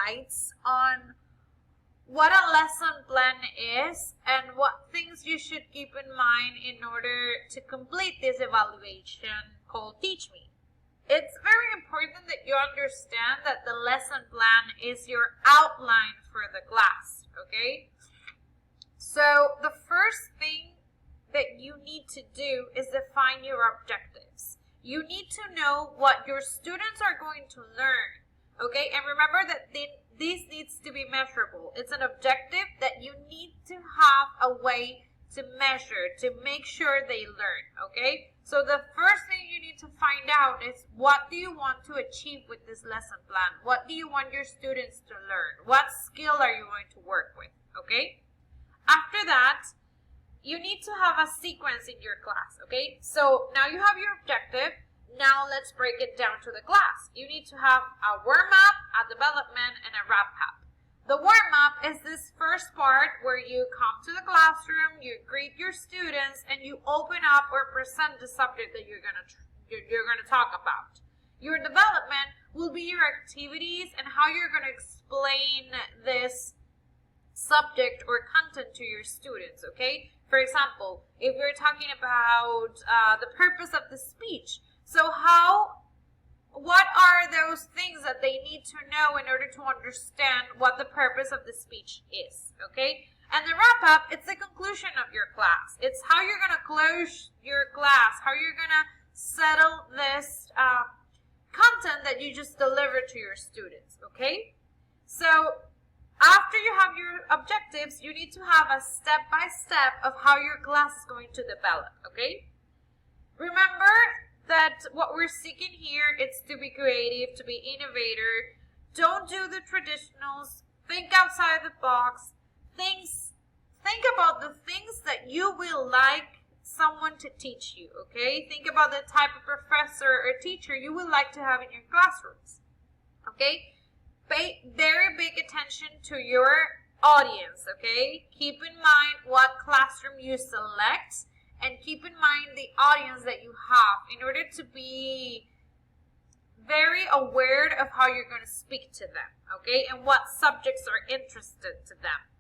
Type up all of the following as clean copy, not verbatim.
guides on what a lesson plan is and what things you should keep in mind in order to complete this evaluation called Teach Me. It's very important that you understand that the lesson plan is your outline for the class, okay? So the first thing that you need to do is define your objectives. You need to know what your students are going to learn, okay? And remember that this needs to be measurable. It's an objective that you need to have a way to measure, to make sure they learn, okay? So the first thing you need to find out is, what do you want to achieve with this lesson plan? What do you want your students to learn? What skill are you going to work with, okay? After that, you need to have a sequence in your class, okay? So now you have your objective. Now let's break it down to the class. You need to have a warm-up, a development, and a wrap-up. The warm-up is this first part where you come to the classroom, you greet your students, and you open up or present the subject that you're gonna talk about. Your development will be your activities and how you're gonna explain this subject or content to your students, okay? For example, if we're talking about the purpose of the speech, so what are those things that they need to know in order to understand what the purpose of the speech is, okay? And the wrap-up, it's the conclusion of your class. It's how you're going to close your class, how you're going to settle this content that you just delivered to your students, okay? So after you have your objectives, you need to have a step-by-step of how your class is going to develop, okay? Remember that what we're seeking here is to be creative, to be innovator. Don't do the traditionals. Think outside the box. Think about the things that you will like someone to teach you, okay? Think about the type of professor or teacher you would like to have in your classrooms, okay? Pay very big attention to your audience, okay? Keep in mind what classroom you select, and keep in mind the audience that you have in order to be very aware of how you're going to speak to them, okay? And what subjects are interested to them.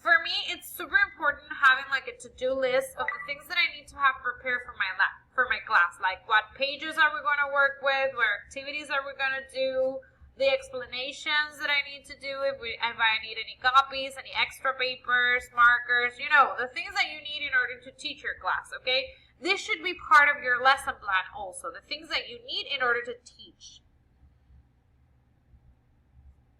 For me, it's super important having like a to-do list of the things that I need to have prepared for my class. Like, what pages are we going to work with? What activities are we going to do? The explanations that I need to do, if I need any copies, any extra papers, markers, the things that you need in order to teach your class, okay? This should be part of your lesson plan also, the things that you need in order to teach.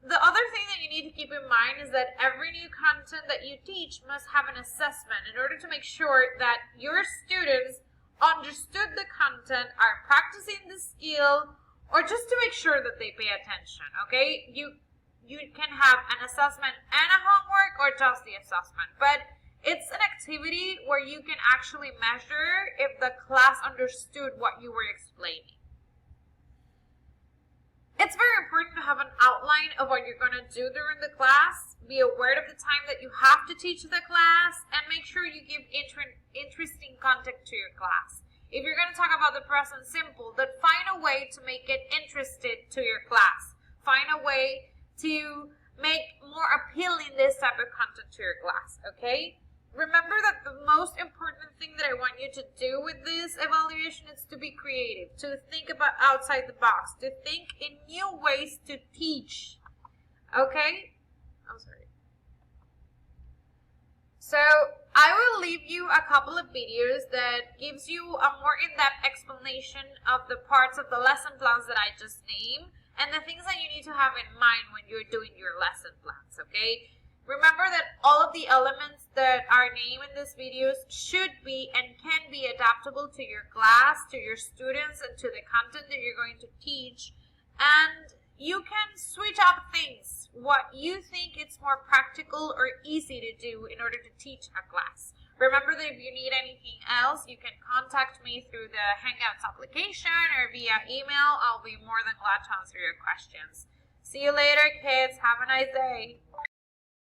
The other thing that you need to keep in mind is that every new content that you teach must have an assessment in order to make sure that your students understood the content, are practicing the skill, or just to make sure that they pay attention, okay? You can have an assessment and a homework, or just the assessment, but it's an activity where you can actually measure if the class understood what you were explaining. It's very important to have an outline of what you're going to do during the class. Be aware of the time that you have to teach the class, and make sure you give interesting content to your class. If you're going to talk about the present simple, then find a way to make it interested to your class. Find a way to make more appealing this type of content to your class, okay? Remember that the most important thing that I want you to do with this evaluation is to be creative, to think about outside the box, to think in new ways to teach, okay? I'm sorry. So I will leave you a couple of videos that gives you a more in-depth explanation of the parts of the lesson plans that I just named and the things that you need to have in mind when you're doing your lesson plans, okay? Remember that all of the elements that are named in these videos should be and can be adaptable to your class, to your students, and to the content that you're going to teach. And you can switch up things, what you think it's more practical or easy to do in order to teach a class. Remember that if you need anything else, you can contact me through the Hangouts application or via email. I'll be more than glad to answer your questions. See you later, kids. Have a nice day.